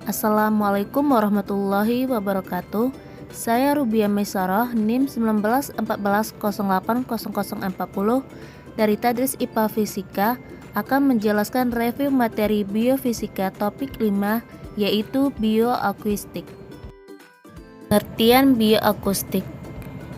Assalamualaikum warahmatullahi wabarakatuh. Saya Rubia Mesarah, NIM 1914080040 dari Tadris IPA Fisika akan menjelaskan review materi biofisika topik 5 yaitu bioakustik. Pengertian bioakustik.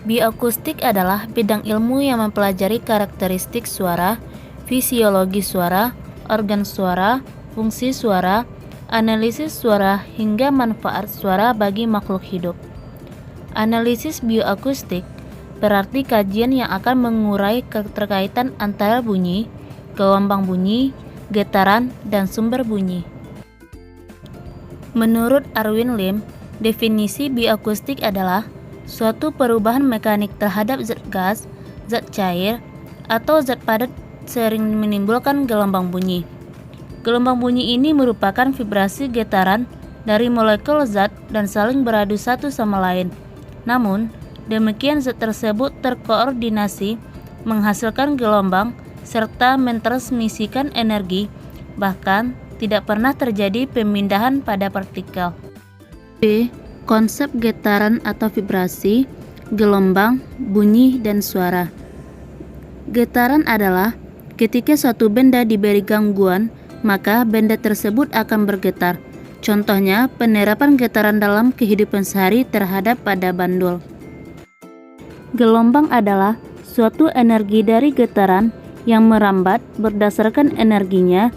Bioakustik adalah bidang ilmu yang mempelajari karakteristik suara, fisiologi suara, organ suara, fungsi suara, analisis suara hingga manfaat suara bagi makhluk hidup. Analisis bioakustik berarti kajian yang akan mengurai keterkaitan antara bunyi, gelombang bunyi, getaran, dan sumber bunyi. Menurut Erwin Lim, definisi bioakustik adalah suatu perubahan mekanik terhadap zat gas, zat cair, atau zat padat sering menimbulkan gelombang bunyi. Gelombang bunyi ini merupakan vibrasi getaran dari molekul zat dan saling beradu satu sama lain. Namun, demikian zat tersebut terkoordinasi menghasilkan gelombang serta mentransmisikan energi, bahkan tidak pernah terjadi pemindahan pada partikel. B. Konsep getaran atau vibrasi, gelombang, bunyi, dan suara. Getaran adalah ketika suatu benda diberi gangguan, maka benda tersebut akan bergetar. Contohnya, penerapan getaran dalam kehidupan sehari terhadap pada bandul. Gelombang adalah suatu energi dari getaran yang merambat berdasarkan energinya.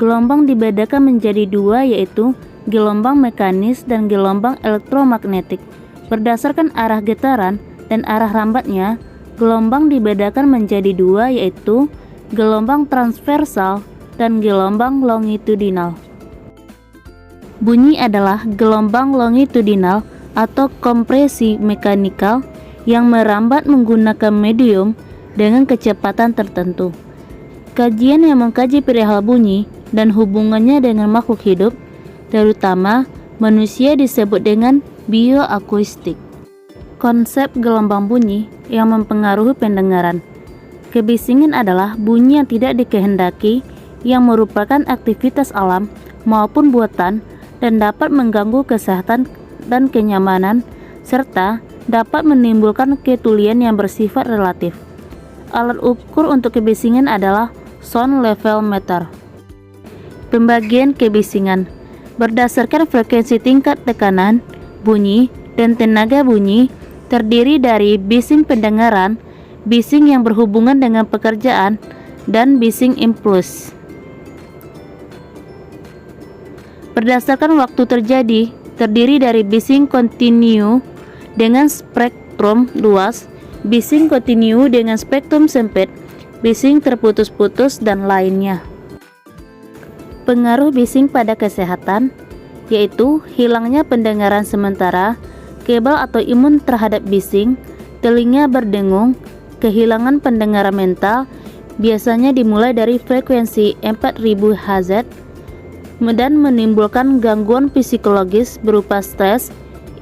Gelombang dibedakan menjadi dua, yaitu gelombang mekanis dan gelombang elektromagnetik. Berdasarkan arah getaran dan arah rambatnya, gelombang dibedakan menjadi dua, yaitu gelombang transversal dan gelombang longitudinal. Bunyi adalah gelombang longitudinal atau kompresi mekanikal yang merambat menggunakan medium dengan kecepatan tertentu. Kajian yang mengkaji perihal bunyi dan hubungannya dengan makhluk hidup, terutama manusia, disebut dengan bioakustik. Konsep gelombang bunyi yang mempengaruhi pendengaran. Kebisingan adalah bunyi yang tidak dikehendaki, yang merupakan aktivitas alam maupun buatan dan dapat mengganggu kesehatan dan kenyamanan, serta dapat menimbulkan ketulian yang bersifat relatif. Alat ukur untuk kebisingan adalah sound level meter. Pembagian kebisingan berdasarkan frekuensi tingkat tekanan, bunyi, dan tenaga bunyi, terdiri dari bising pendengaran, bising yang berhubungan dengan pekerjaan, dan bising impuls. Berdasarkan waktu terjadi, terdiri dari bising kontinu dengan spektrum luas, bising kontinu dengan spektrum sempit, bising terputus-putus, dan lainnya. Pengaruh bising pada kesehatan, yaitu hilangnya pendengaran sementara, kebal atau imun terhadap bising, telinga berdengung, kehilangan pendengaran mental, biasanya dimulai dari frekuensi 4000 Hz, dan menimbulkan gangguan psikologis berupa stres,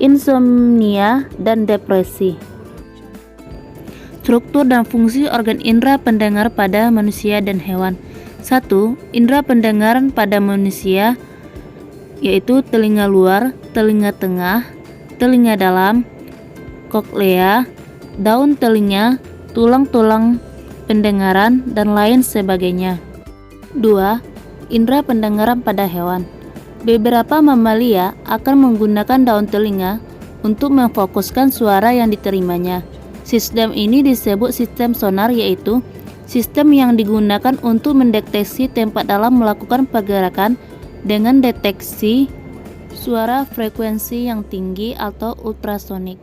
insomnia, dan depresi. Struktur dan fungsi organ indera pendengar pada manusia dan hewan. 1. Indera pendengaran pada manusia, yaitu telinga luar, telinga tengah, telinga dalam, koklea, daun telinga, tulang-tulang pendengaran, dan lain sebagainya. 2. Indera pendengaran pada hewan. Beberapa mamalia akan menggunakan daun telinga untuk memfokuskan suara yang diterimanya. Sistem ini disebut sistem sonar, yaitu sistem yang digunakan untuk mendeteksi tempat dalam melakukan pergerakan dengan deteksi suara frekuensi yang tinggi atau ultrasonik.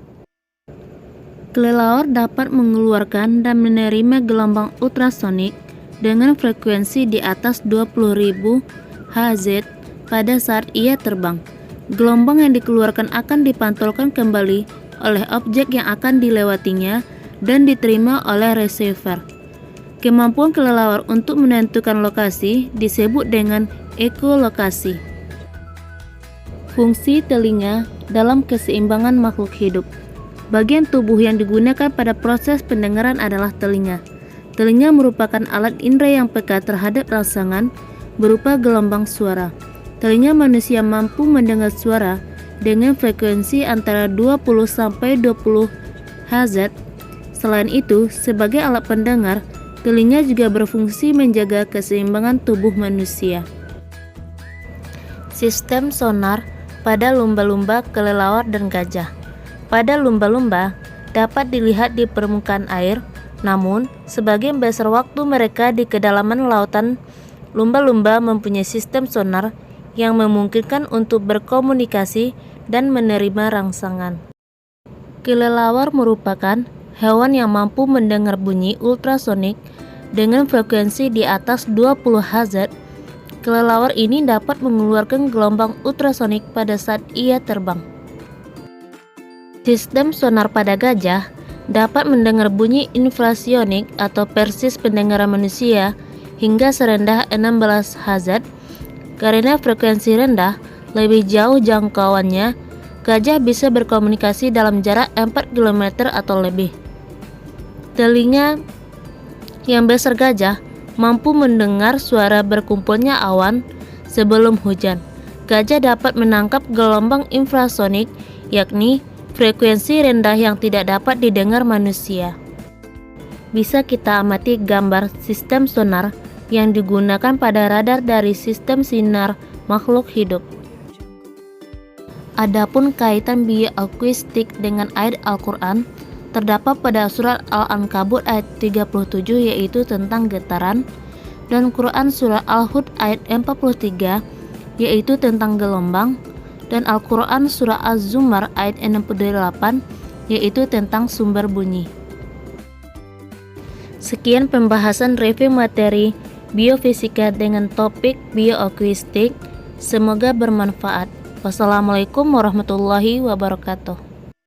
Kelelawar dapat mengeluarkan dan menerima gelombang ultrasonik dengan frekuensi di atas 20.000 Hz pada saat ia terbang. Gelombang yang dikeluarkan akan dipantulkan kembali oleh objek yang akan dilewatinya dan diterima oleh receiver. Kemampuan kelelawar untuk menentukan lokasi disebut dengan ekolokasi. Fungsi telinga dalam keseimbangan makhluk hidup. Bagian tubuh yang digunakan pada proses pendengaran adalah telinga. Telinga merupakan alat indera yang peka terhadap rangsangan berupa gelombang suara. Telinga manusia mampu mendengar suara dengan frekuensi antara 20-20 Hz. Selain itu, sebagai alat pendengar, telinga juga berfungsi menjaga keseimbangan tubuh manusia. Sistem sonar pada lumba-lumba, kelelawar, dan gajah. Pada lumba-lumba dapat dilihat di permukaan air, namun sebagian besar waktu mereka di kedalaman lautan. Lumba-lumba mempunyai sistem sonar yang memungkinkan untuk berkomunikasi dan menerima rangsangan. Kelelawar merupakan hewan yang mampu mendengar bunyi ultrasonik dengan frekuensi di atas 20 Hz. Kelelawar ini dapat mengeluarkan gelombang ultrasonik pada saat ia terbang. Sistem sonar pada gajah dapat mendengar bunyi infrasonik atau persis pendengaran manusia hingga serendah 16 Hz. Karena frekuensi rendah lebih jauh jangkauannya, gajah bisa berkomunikasi dalam jarak 4 km atau lebih. Telinga yang besar gajah mampu mendengar suara berkumpulnya awan sebelum hujan. Gajah dapat menangkap gelombang infrasonik, yakni frekuensi rendah yang tidak dapat didengar manusia. Bisa kita amati gambar sistem sonar yang digunakan pada radar dari sistem sinar makhluk hidup. Adapun kaitan bioakustik dengan ayat Al-Quran terdapat pada surat Al-Ankabut ayat 37 yaitu tentang getaran, dan Quran surah Al-Hud ayat 43 yaitu tentang gelombang, dan Al-Quran surah Az-Zumar ayat 68 yaitu tentang sumber bunyi. Sekian pembahasan review materi biofisika dengan topik bioakustik. Semoga bermanfaat. Wassalamualaikum warahmatullahi wabarakatuh.